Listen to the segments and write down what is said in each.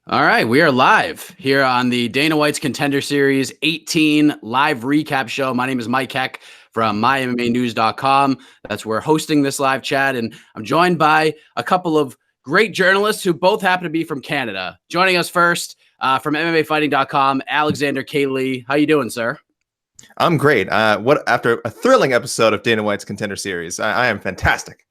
All right, we are live here on the Dana White's Contender Series 18 live recap show. My name is Mike Heck from MyMMAnews.com. That's where we're hosting this live chat, and I'm joined by a couple of great journalists who both happen to be from Canada. Joining us first from MMAfighting.com, Alexander K. How you doing, sir? I'm great. After a thrilling episode of Dana White's Contender Series, I am fantastic.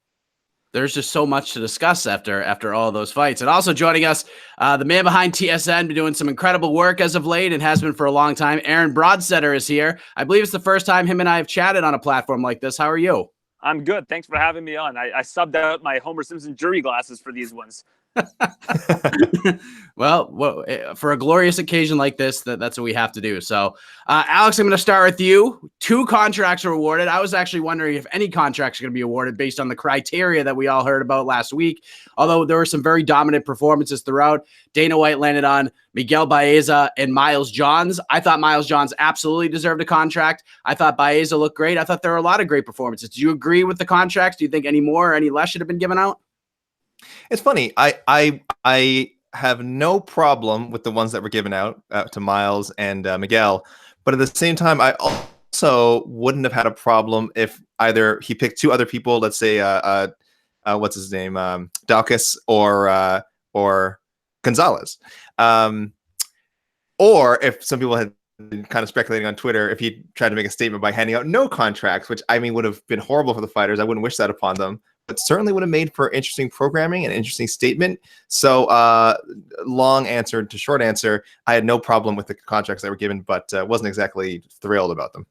There's just so much to discuss after all those fights. And also joining us, the man behind TSN, been doing some incredible work as of late and has been for a long time. Aaron Bronsteter is here. I believe it's the first time him and I have chatted on a platform like this. How are you? I'm good. Thanks for having me on. I subbed out my Homer Simpson jury glasses for these ones. Well, for a glorious occasion like this, that's what we have to do. So, Alex, I'm going to start with you. 2 contracts are awarded. I was actually wondering if any contracts are going to be awarded based on the criteria that we all heard about last week. Although there were some very dominant performances throughout. Dana White landed on Miguel Baeza and Miles Johns. I thought Miles Johns absolutely deserved a contract. I thought Baeza looked great. I thought there were a lot of great performances. Do you agree with the contracts? Do you think any more or any less should have been given out? It's funny. I have no problem with the ones that were given out to Miles and Miguel, but at the same time, I also wouldn't have had a problem if either he picked 2 other people. Let's say what's his name, Daukaus or Gonzalez, or if some people had been kind of speculating on Twitter if he tried to make a statement by handing out no contracts, which I mean would have been horrible for the fighters. I wouldn't wish that upon them. But certainly would have made for interesting programming and an interesting statement. So long answer to short answer, I had no problem with the contracts that were given, but wasn't exactly thrilled about them.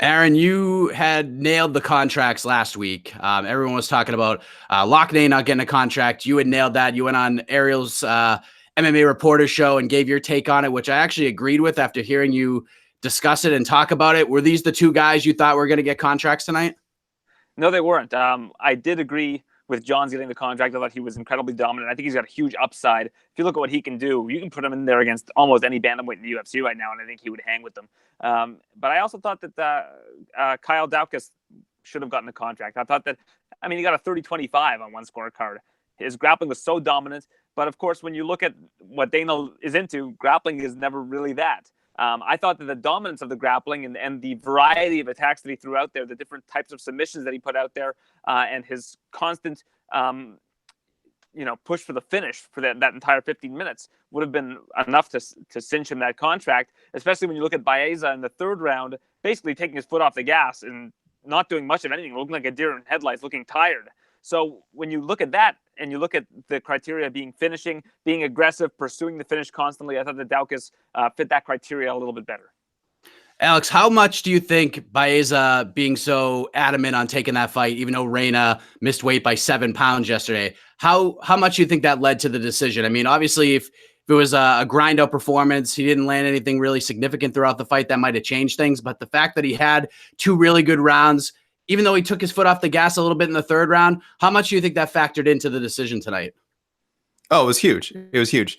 Aaron, you had nailed the contracts last week. Everyone was talking about Loughnane not getting a contract. You had nailed that. You went on Ariel's MMA Reporter show and gave your take on it, which I actually agreed with after hearing you discuss it and talk about it. Were these the 2 guys you thought were going to get contracts tonight? No, they weren't. I did agree with Johns getting the contract. I thought he was incredibly dominant. I think he's got a huge upside. If you look at what he can do, you can put him in there against almost any bantamweight in the UFC right now, and I think he would hang with them. But I also thought that Kyle Daukaus should have gotten a contract. I thought that, he got a 30-25 on one scorecard. His grappling was so dominant. But, of course, when you look at what Dana is into, grappling is never really that. I thought that the dominance of the grappling and the variety of attacks that he threw out there, the different types of submissions that he put out there, and his constant, push for the finish for that entire 15 minutes would have been enough to cinch him that contract, especially when you look at Baeza in the 3rd round, basically taking his foot off the gas and not doing much of anything, looking like a deer in headlights, looking tired. So when you look at that and you look at the criteria being finishing, being aggressive, pursuing the finish constantly, I thought that Daukaus fit that criteria a little bit better. Alex, how much do you think Baeza being so adamant on taking that fight, even though Reina missed weight by 7 pounds yesterday, how much do you think that led to the decision? I mean, obviously, if it was a grind-out performance, he didn't land anything really significant throughout the fight, that might have changed things. But the fact that he had 2 really good rounds, even though he took his foot off the gas a little bit in the 3rd round, how much do you think that factored into the decision tonight? Oh, it was huge. It was huge.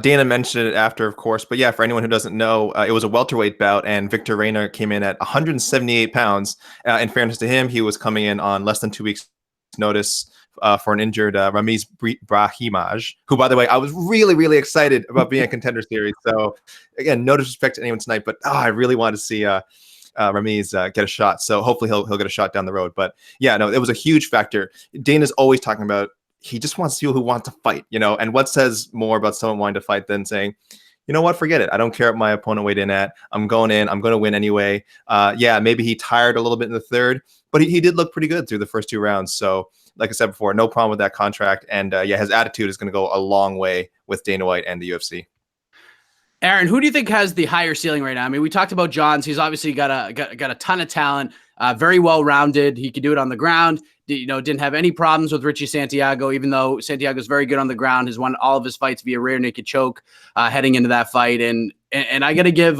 Dana mentioned it after, of course. But yeah, for anyone who doesn't know, it was a welterweight bout, and Victor Reina came in at 178 pounds. In fairness to him, he was coming in on less than 2 weeks' notice for an injured Ramiz Brahimaj, who, by the way, I was really, really excited about being a Contender Series. So, again, no disrespect to anyone tonight, but I really wanted to see Ramiz get a shot. So hopefully he'll get a shot down the road. But yeah, no, it was a huge factor. Dana's always talking about he just wants people who want to fight, and what says more about someone wanting to fight than saying, you know what, forget it. I don't care what my opponent weighed in at. I'm going in. I'm going to win anyway. Yeah, maybe he tired a little bit in the 3rd, but he did look pretty good through the first 2 rounds. So like I said before, no problem with that contract. And yeah, his attitude is going to go a long way with Dana White and the UFC. Aaron, who do you think has the higher ceiling right now? I mean, we talked about Johns. He's obviously got a ton of talent, very well-rounded. He could do it on the ground. Didn't have any problems with Richie Santiago, even though Santiago's very good on the ground. Has won all of his fights via rear naked choke heading into that fight. And I got to give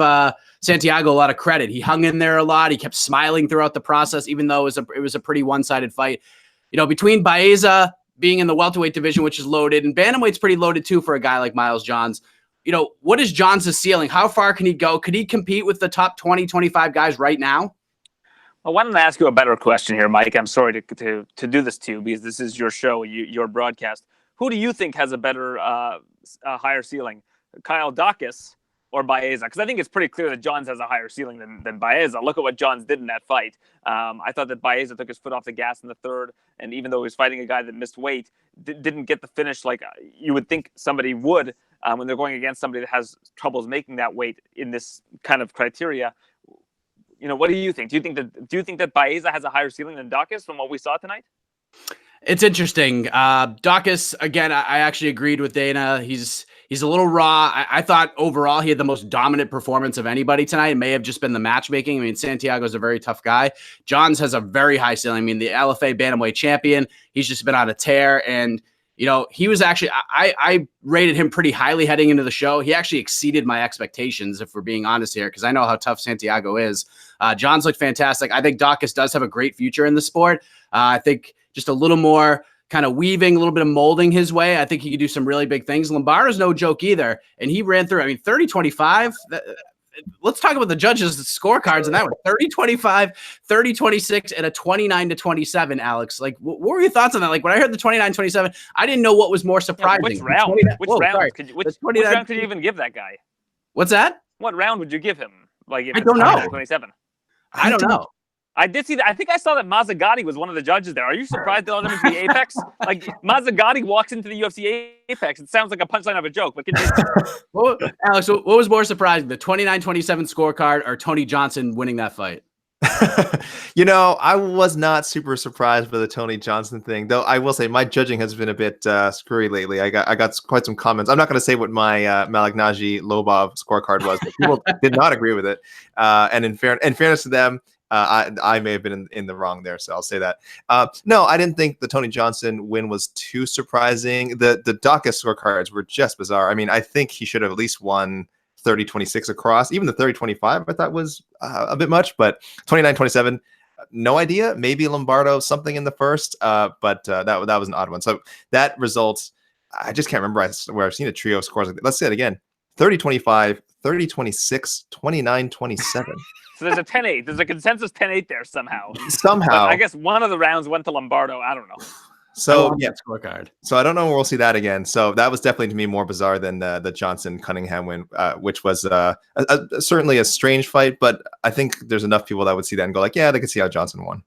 Santiago a lot of credit. He hung in there a lot. He kept smiling throughout the process, even though it was a pretty one-sided fight. Between Baeza being in the welterweight division, which is loaded, and bantamweight's pretty loaded too for a guy like Miles Johns. What is Johns' ceiling? How far can he go? Could he compete with the top 20, 25 guys right now? Well, why don't I ask you a better question here, Mike? I'm sorry to do this to you because this is your show, your broadcast. Who do you think has a better, higher ceiling, Kyle Dawkins or Baeza? Because I think it's pretty clear that Johns has a higher ceiling than Baeza. Look at what Johns did in that fight. I thought that Baeza took his foot off the gas in the third, and even though he was fighting a guy that missed weight, didn't get the finish like you would think somebody would when they're going against somebody that has troubles making that weight in this kind of criteria. What do you think? Do you think that Baeza has a higher ceiling than Dawkins from what we saw tonight? It's interesting. Dawkins, again, I actually agreed with Dana. He's a little raw. I thought overall he had the most dominant performance of anybody tonight. It may have just been the matchmaking. I mean, Santiago's a very tough guy. Johns has a very high ceiling. I mean, the LFA bantamweight champion, he's just been on a tear. And, he was actually, I rated him pretty highly heading into the show. He actually exceeded my expectations, if we're being honest here, because I know how tough Santiago is. Johns looked fantastic. I think Dawkins does have a great future in the sport. I think just a little more kind of weaving, a little bit of molding his way. I think he could do some really big things. Lombardo's no joke either. And he ran through, 30-25. Let's talk about the judges' scorecards in that one. 30-25, 30-26, and a 29-27, Alex. Like, what were your thoughts on that? Like, when I heard the 29-27, I didn't know what was more surprising. Which round? Which round could you even give that guy? What's that? What round would you give him? Like, if I don't know. 27. I don't know. I did see that. I think I saw that Mazzagatti was one of the judges there. Are you surprised they let him into the Apex? Like, Mazzagatti walks into the UFC Apex. It sounds like a punchline of a joke, but well, Alex, what was more surprising, the 29-27 scorecard or Tony Johnson winning that fight? I was not super surprised by the Tony Johnson thing, though. I will say my judging has been a bit screwy lately. I got quite some comments. I'm not going to say what my Malignaggi Lobov scorecard was, but people did not agree with it. And in fairness to them, I may have been in the wrong there, so I'll say that. No, I didn't think the Tony Johnson win was too surprising. The Dawkins scorecards were just bizarre. I mean, I think he should have at least won 30-26 across. Even the 30-25 I thought was a bit much, but 29-27, no idea. Maybe Lombardo something in the first, but that was an odd one. So that result, I just can't remember where I've seen a trio scores like that. Let's say it again. 30-25, 30-26, 29-27. So there's a 10-8. There's a consensus 10-8 there somehow. Somehow. But I guess one of the rounds went to Lombardo. I don't know. So yeah, scorecard. So I don't know where we'll see that again. So that was definitely to me more bizarre than the Johnson Cunningham win, which was certainly a strange fight. But I think there's enough people that would see that and go like, yeah, they could see how Johnson won.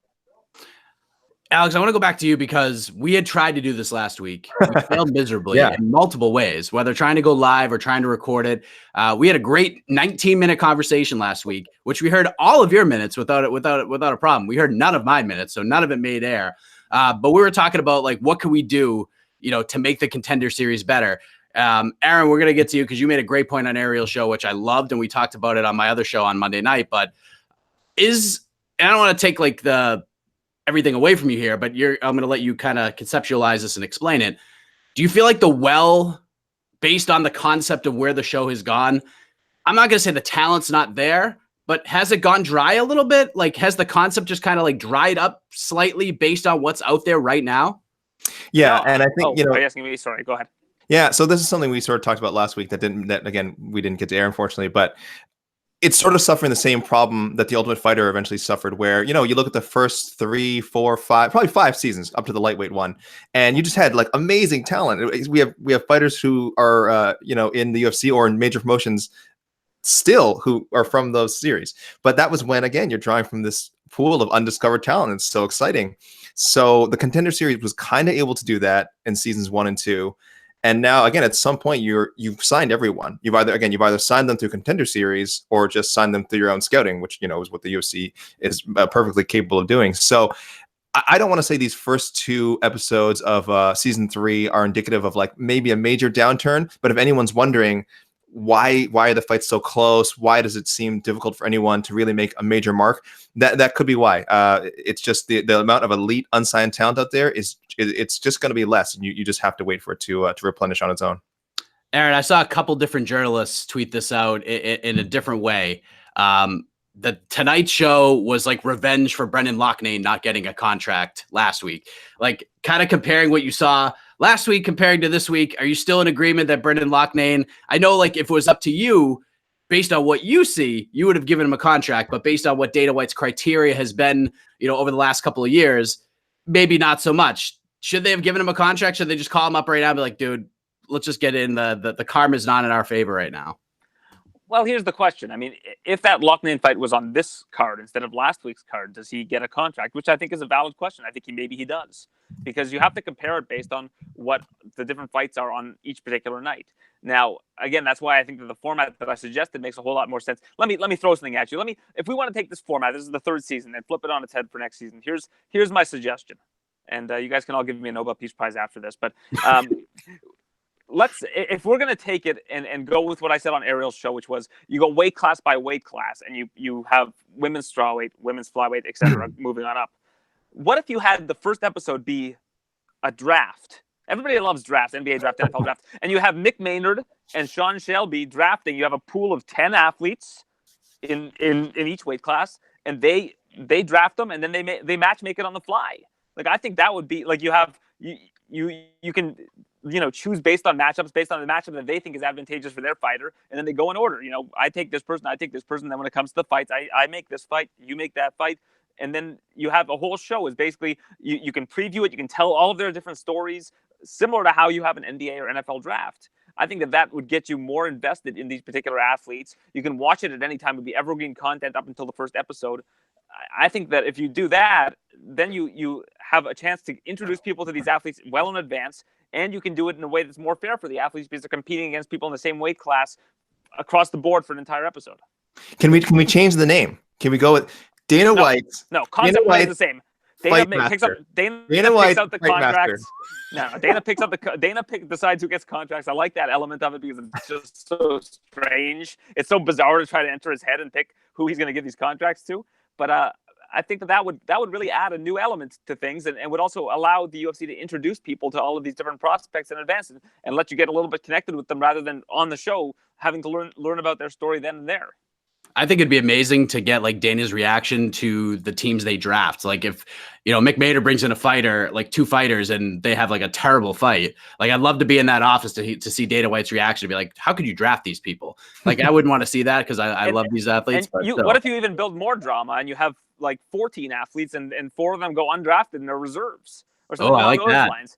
Alex, I want to go back to you because we had tried to do this last week. We failed miserably in multiple ways, whether trying to go live or trying to record it. We had a great 19-minute conversation last week, which we heard all of your minutes without a problem. We heard none of my minutes, so none of it made air. But we were talking about like what could we do, to make the Contender series better. Aaron, we're gonna get to you because you made a great point on Ariel's show, which I loved, and we talked about it on my other show on Monday night. But I don't want to take like everything away from you here, but I'm going to let you kind of conceptualize this and explain it. Do you feel like based on the concept of where the show has gone, I'm not going to say the talent's not there, but has it gone dry a little bit? Like, has the concept just kind of like dried up slightly based on what's out there right now? Yeah. And I think, are you asking me? Sorry, go ahead. Yeah. So this is something we sort of talked about last week that again, we didn't get to air, unfortunately, but it's sort of suffering the same problem that the Ultimate Fighter eventually suffered, where, you look at the first 3, 4, 5, probably 5 seasons up to the lightweight one, and you just had like amazing talent. We have fighters who are, in the UFC or in major promotions still who are from those series. But that was when, again, you're drawing from this pool of undiscovered talent. It's so exciting. So the Contender series was kind of able to do that in seasons 1 and 2. And now, again, at some point, you've signed everyone. You've either signed them through Contender series or just signed them through your own scouting, which is what the UFC is perfectly capable of doing. So I don't want to say these first 2 episodes of season 3 are indicative of like maybe a major downturn. But if anyone's wondering why are the fights so close, why does it seem difficult for anyone to really make a major mark, that could be why. It's just the amount of elite unsigned talent out there it's just going to be less, and you just have to wait for it to replenish on its own. Aaron, I saw a couple different journalists tweet this out in a different way. The Tonight Show was like revenge for Brendan Loughnane not getting a contract last week. Like, kind of comparing what you saw last week comparing to this week. Are you still in agreement that Brendan Loughnane, I know like if it was up to you, based on what you see, you would have given him a contract, but based on what Dana White's criteria has been, over the last couple of years, maybe not so much. Should they have given him a contract? Should they just call him up right now and be like, dude, let's just get in. The karma's not in our favor right now. Well, here's the question. I mean, if that Loughnane fight was on this card instead of last week's card, does he get a contract? Which I think is a valid question. I think maybe he does, because you have to compare it based on what the different fights are on each particular night. Now, again, that's why I think that the format that I suggested makes a whole lot more sense. Let me throw something at you. If we want to take this format, this is the third season, and flip it on its head for next season. Here's my suggestion, and you guys can all give me a Nobel Peace Prize after this. But if we're going to take it and go with what I said on Ariel's show, which was you go weight class by weight class, and you have women's strawweight, women's flyweight, etc. moving on up. What if you had the first episode be a draft? Everybody loves drafts, NBA draft, NFL draft. And you have Mick Maynard and Sean Shelby drafting. You have a pool of 10 athletes in each weight class, and they draft them, and then they match make it on the fly. Like, I think that would be like, you can choose based on matchups, based on the matchup that they think is advantageous for their fighter, and then they go in order. I take this person, then when it comes to the fights, I make this fight, you make that fight. And then you have a whole show is basically you can preview it, you can tell all of their different stories, similar to how you have an NBA or NFL draft. I think that would get you more invested in these particular athletes. You can watch it at any time. It would be evergreen content up until the first episode. I think that if you do that, then you have a chance to introduce people to these athletes well in advance, and you can do it in a way that's more fair for the athletes because they're competing against people in the same weight class across the board for an entire episode. Can we change the name? Can we go with Dana White's? No, concept is the same. Dana picks out the contracts. No, Dana decides who gets contracts. I like that element of it because it's just so strange. It's so bizarre to try to enter his head and pick who he's going to give these contracts to. But I think that would really add a new element to things, and would also allow the UFC to introduce people to all of these different prospects in advance and let you get a little bit connected with them rather than on the show having to learn about their story then and there. I think it'd be amazing to get like Dana's reaction to the teams they draft. Like if, Mick Maynard brings in a fighter, like two fighters, and they have like a terrible fight. Like I'd love to be in that office to see Dana White's reaction, to be like, how could you draft these people? Like I wouldn't want to see that because I love these athletes. What if you even build more drama and you have like 14 athletes and 4 of them go undrafted in their reserves or something along those lines?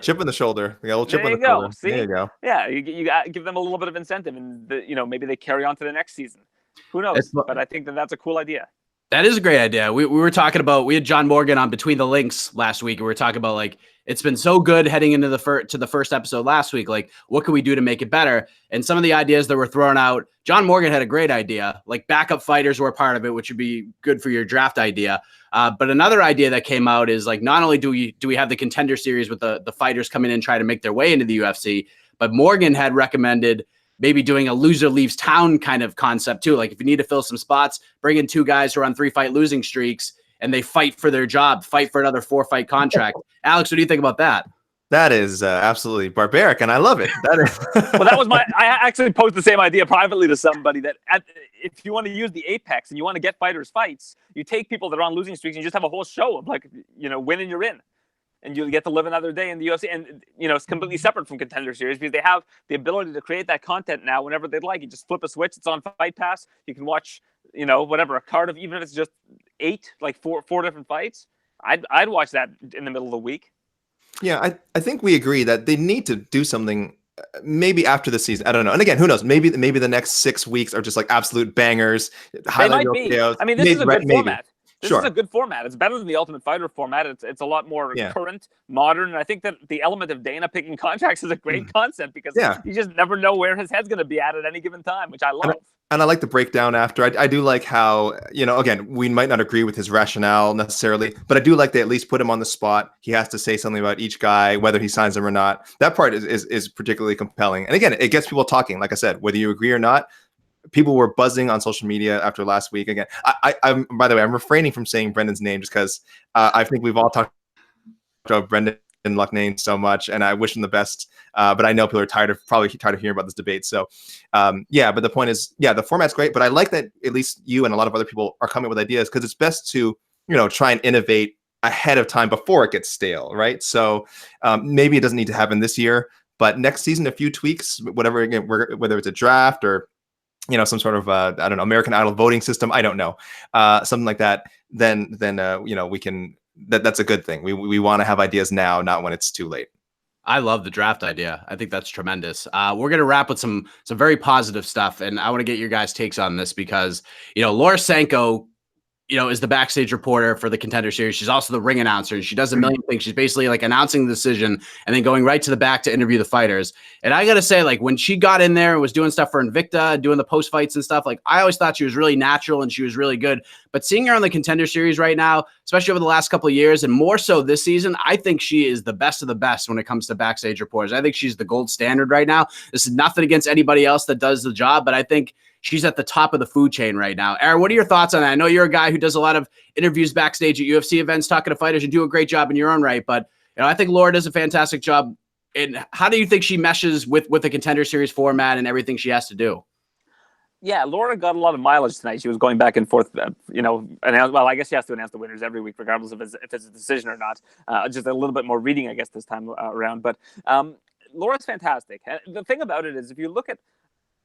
Chip in the shoulder. The old chip in the shoulder. See? There you go. Yeah, you got give them a little bit of incentive, and maybe they carry on to the next season. Who knows? But I think that's a cool idea. That is a great idea. We were talking about, we had John Morgan on Between the Links last week, and we were talking about like, it's been so good heading into the first episode last week. Like, what can we do to make it better? And some of the ideas that were thrown out, John Morgan had a great idea, like backup fighters were part of it, which would be good for your draft idea. But another idea that came out is like, not only do we have the Contender series with the fighters coming in, try to make their way into the UFC, but Morgan had recommended maybe doing a loser leaves town kind of concept too. Like if you need to fill some spots, bring in 2 guys who are on 3-fight losing streaks and they fight for their job, fight for another 4-fight contract. Alex, what do you think about that? That is absolutely barbaric, and I love it. That is well, that was I actually posed the same idea privately to somebody that if you want to use the Apex and you want to get fighters fights, you take people that are on losing streaks and you just have a whole show of like, win and you're in. And you get to live another day in the UFC. And, it's completely separate from Contender Series because they have the ability to create that content now whenever they'd like. You just flip a switch. It's on Fight Pass. You can watch, whatever, a card of, even if it's just 8, like four different fights. I'd watch that in the middle of the week. Yeah, I think we agree that they need to do something maybe after the season. I don't know. And again, who knows? Maybe the next 6 weeks are just like absolute bangers. They might be. I mean, this is a good format. This is a good format. It's better than the Ultimate Fighter format. It's a lot more current, modern. And I think that the element of Dana picking contracts is a great concept because you just never know where his head's going to be at any given time, which I love. And I like the breakdown after. I do like how, again, we might not agree with his rationale necessarily, but I do like they at least put him on the spot. He has to say something about each guy, whether he signs them or not. That part is particularly compelling. And again, it gets people talking, like I said, whether you agree or not. People were buzzing on social media after last week. Again, I'm by the way, I'm refraining from saying Brendan's name just because I think we've all talked about Brendan Loughnane so much, and I wish him the best. But I know people are probably tired of hearing about this debate. So, but the point is, the format's great. But I like that at least you and a lot of other people are coming up with ideas because it's best to try and innovate ahead of time before it gets stale, right? So maybe it doesn't need to happen this year, but next season, a few tweaks, whatever. Again, whether it's a draft or some sort of I don't know, American Idol voting system. I don't know, something like that. Then we can that's a good thing. We want to have ideas now, not when it's too late. I love the draft idea. I think that's tremendous. We're going to wrap with some very positive stuff, and I want to get your guys' takes on this because, Laura Sanko, is the backstage reporter for the Contender Series. She's also the ring announcer, and she does a million things. She's basically like announcing the decision and then going right to the back to interview the fighters. And I got to say, like, when she got in there and was doing stuff for Invicta, doing the post fights and stuff, like, I always thought she was really natural and she was really good. But seeing her on the Contender Series right now, especially over the last couple of years and more so this season, I think she is the best of the best when it comes to backstage reporters. I think she's the gold standard right now. This is nothing against anybody else that does the job, but I think she's at the top of the food chain right now. Aaron, what are your thoughts on that? I know you're a guy who does a lot of interviews backstage at UFC events, talking to fighters. You do a great job in your own right, but I think Laura does a fantastic job. And how do you think she meshes with the Contender Series format and everything she has to do? Yeah, Laura got a lot of mileage tonight. She was going back and forth, I guess she has to announce the winners every week, regardless of if it's a decision or not. Just a little bit more reading, I guess, this time around. But Laura's fantastic. And the thing about it is, if you look at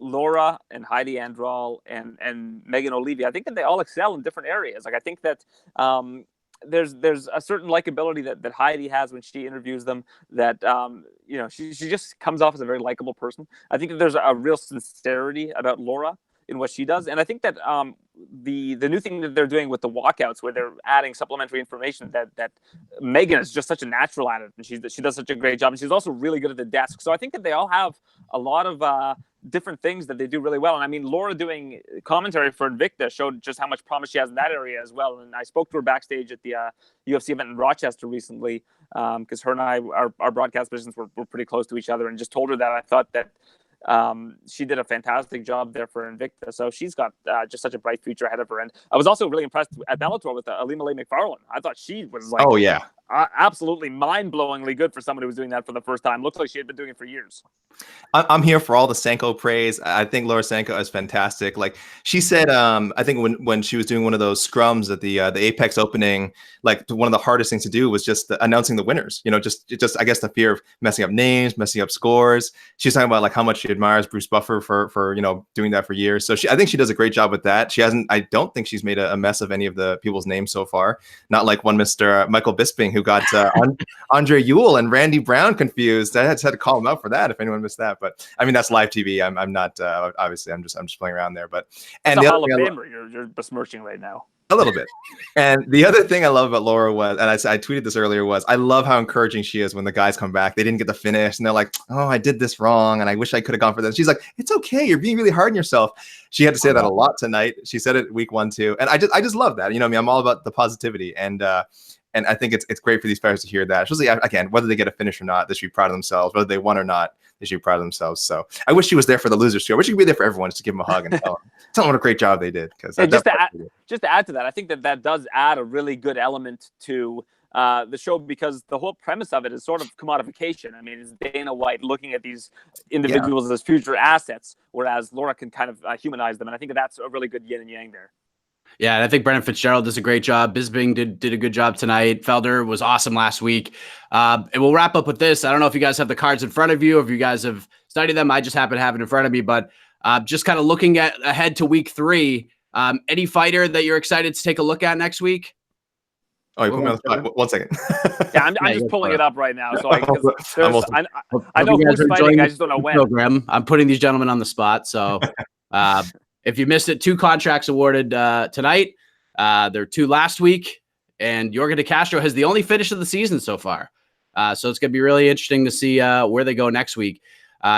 Laura and Heidi Andral and Megan O'Leary, I think that they all excel in different areas. Like, I think that there's a certain likability that Heidi has when she interviews them, that she just comes off as a very likable person. I think that there's a real sincerity about Laura in what she does, and I think that the new thing that they're doing with the walkouts, where they're adding supplementary information, that Megan is just such a natural at it, and she does such a great job, and she's also really good at the desk. So I think that they all have a lot of different things that they do really well. And I mean, Laura doing commentary for Invicta showed just how much promise she has in that area as well. And I spoke to her backstage at the UFC event in Rochester recently, because her and I, our broadcast positions were pretty close to each other, and just told her that I thought that she did a fantastic job there for Invicta. So she's got just such a bright future ahead of her. And I was also really impressed at Bellator with Alima Leigh McFarland. I thought she was like, oh yeah, absolutely mind-blowingly good for somebody who was doing that for the first time. Looks like she had been doing it for years. I'm here for all the Sanko praise. I think Laura Sanko is fantastic. Like she said, I think when she was doing one of those scrums at the Apex opening, like one of the hardest things to do was just announcing the winners. Just I guess the fear of messing up names, messing up scores. She's talking about like how much she admires Bruce Buffer for doing that for years. So I think she does a great job with that. I don't think she's made a mess of any of the people's names so far. Not like one Mr. Michael Bisping who got Andre Ewell and Randy Brown confused. I had to call him out for that if anyone missed that. But I mean, that's live TV. I'm not obviously I'm just playing around there. But and the the Hall of Famer you're besmirching right now. A little bit. And the other thing I love about Laura was, and I tweeted this earlier, was I love how encouraging she is when the guys come back. They didn't get the finish and they're like, oh, I did this wrong and I wish I could have gone for this. She's like, it's okay. You're being really hard on yourself. She had to say that a lot tonight. She said it week 1 too. And I just love that. I'm all about the positivity. And I think it's great for these players to hear that. Especially, again, whether they get a finish or not, they should be proud of themselves. Whether they won or not, they should be proud of themselves. So I wish she was there for the losers too. I wish she could be there for everyone, just to give them a hug and tell them what a great job they did. Because just to add to that, I think that does add a really good element to the show, because the whole premise of it is sort of commodification. I mean, it's Dana White looking at these individuals as future assets, whereas Laura can kind of humanize them. And I think that's a really good yin and yang there. Yeah, and I think Brendan Fitzgerald does a great job. Bisping did a good job tonight. Felder was awesome last week. And we'll wrap up with this. I don't know if you guys have the cards in front of you, or if you guys have studied them. I just happen to have it in front of me. But just kind of looking ahead to week 3, any fighter that you're excited to take a look at next week? Oh, you put me on the spot. 1 second. Yeah, I'm just pulling it up right now. So I know who's fighting. I just don't know when. Program. I'm putting these gentlemen on the spot. So if you missed it, 2 contracts awarded tonight. There were 2 last week, and Jorge De Castro has the only finish of the season so far. So it's going to be really interesting to see where they go next week.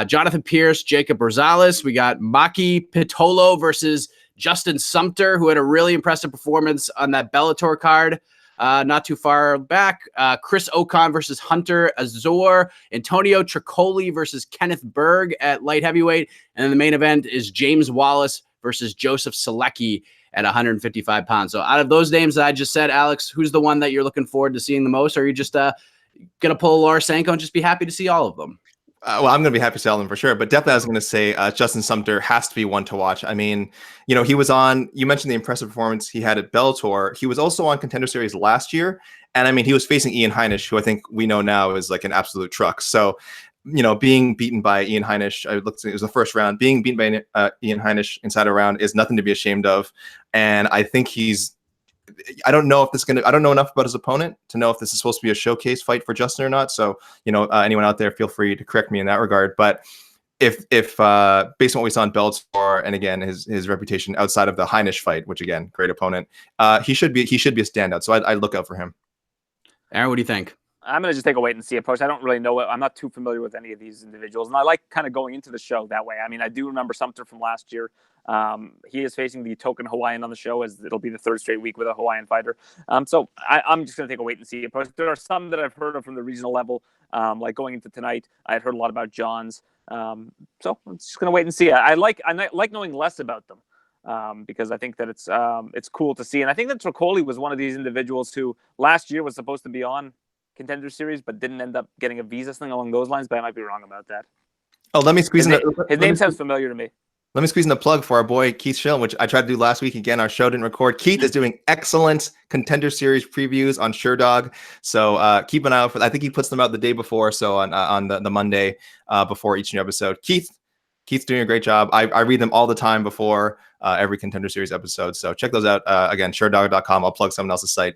Jonathan Pierce, Jacob Rosales. We got Maki Pitolo versus Justin Sumter, who had a really impressive performance on that Bellator card not too far back. Chris Ocon versus Hunter Azor. Antonio Tricoli versus Kenneth Berg at light heavyweight. And then the main event is James Wallace versus Joseph Selecki at 155 pounds. So out of those names that I just said, Alex, who's the one that you're looking forward to seeing the most? Or are you just going to pull Laura Sanko and just be happy to see all of them? Well, I'm going to be happy to sell them for sure. But definitely I was going to say Justin Sumter has to be one to watch. I mean, he was on, you mentioned the impressive performance he had at Bellator. He was also on Contender Series last year. And I mean, he was facing Ian Heinisch, who I think we know now is like an absolute truck. So, being beaten by Ian Heinisch, it was the first round. Being beaten by Ian Heinisch inside a round is nothing to be ashamed of. And I think he's I don't know if I don't know enough about his opponent to know if this is supposed to be a showcase fight for Justin or not. So, anyone out there, feel free to correct me in that regard. But if based on what we saw in Bellator, and again his reputation outside of the Heinisch fight, which again, great opponent, he should be a standout. So I'd look out for him. Aaron, what do you think? I'm going to just take a wait and see approach. I don't really know I'm not too familiar with any of these individuals. And I like kind of going into the show that way. I mean, I do remember Sumter from last year. He is facing the token Hawaiian on the show, as it'll be the third straight week with a Hawaiian fighter. So I'm just going to take a wait and see approach. There are some that I've heard of from the regional level, like going into tonight. I had heard a lot about Johns. So I'm just going to wait and see. I like knowing less about them. Because I think that it's cool to see. And I think that Tricoli was one of these individuals who last year was supposed to be on Contender Series, but didn't end up getting a visa, something along those lines. But I might be wrong about that. Oh, let me squeeze his name sounds familiar to me. Let me squeeze in a plug for our boy Keith Schillen, which I tried to do last week. Again, our show didn't record. Keith is doing excellent Contender Series previews on SureDog. So keep an eye out for. I think he puts them out the day before, so on the Monday before each new episode. Keith's doing a great job. I read them all the time before every Contender Series episode. So check those out. Again, SureDog.com. I'll plug someone else's site.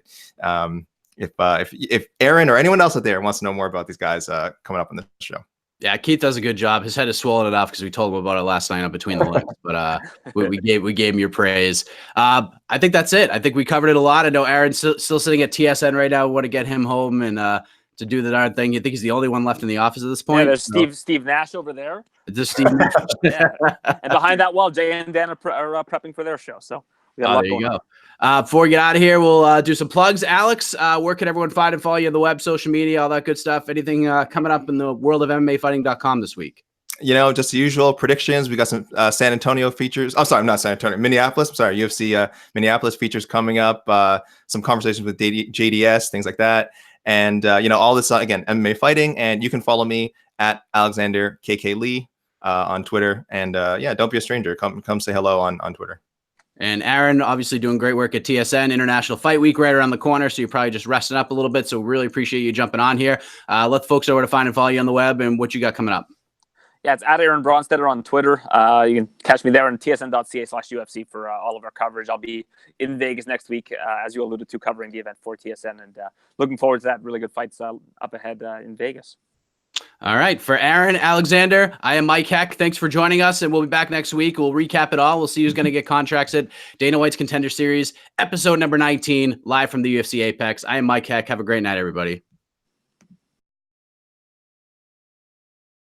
If Aaron or anyone else out there wants to know more about these guys coming up on the show. Yeah, Keith does a good job. His head is swollen enough because we told him about it last night on Between the Legs. But we gave him your praise. I think that's it. I think we covered it a lot. I know Aaron's still sitting at TSN right now. We want to get him home and to do the darn thing. You think he's the only one left in the office at this point? Yeah, there's Steve Nash over there. Just Steve Nash. Yeah. And behind that wall, Jay and Dan are prepping for their show. So we got a lot there you going go. on. Before we get out of here, we'll do some plugs. Alex, where can everyone find and follow you on the web, social media, all that good stuff? Anything coming up in the world of MMAfighting.com this week? Just the usual predictions. We got some San Antonio features. Oh, sorry, not San Antonio. Minneapolis. Sorry, UFC Minneapolis features coming up. Some conversations with JDS, things like that. And, all this, again, MMA fighting. And you can follow me at Alexander KK Lee on Twitter. And, don't be a stranger. Come say hello on Twitter. And Aaron, obviously doing great work at TSN. International Fight Week right around the corner, so you're probably just resting up a little bit. So really appreciate you jumping on here. Let the folks know where to find and follow you on the web and what you got coming up. Yeah, it's at Aaron Bronsteter on Twitter. You can catch me there on tsn.ca/UFC for all of our coverage. I'll be in Vegas next week, as you alluded to, covering the event for TSN, and looking forward to that. Really good fights up ahead in Vegas. All right. For Aaron Alexander, I am Mike Heck. Thanks for joining us, and we'll be back next week. We'll recap it all. We'll see who's going to get contracts at Dana White's Contender Series, episode number 19, live from the UFC Apex. I am Mike Heck. Have a great night, everybody.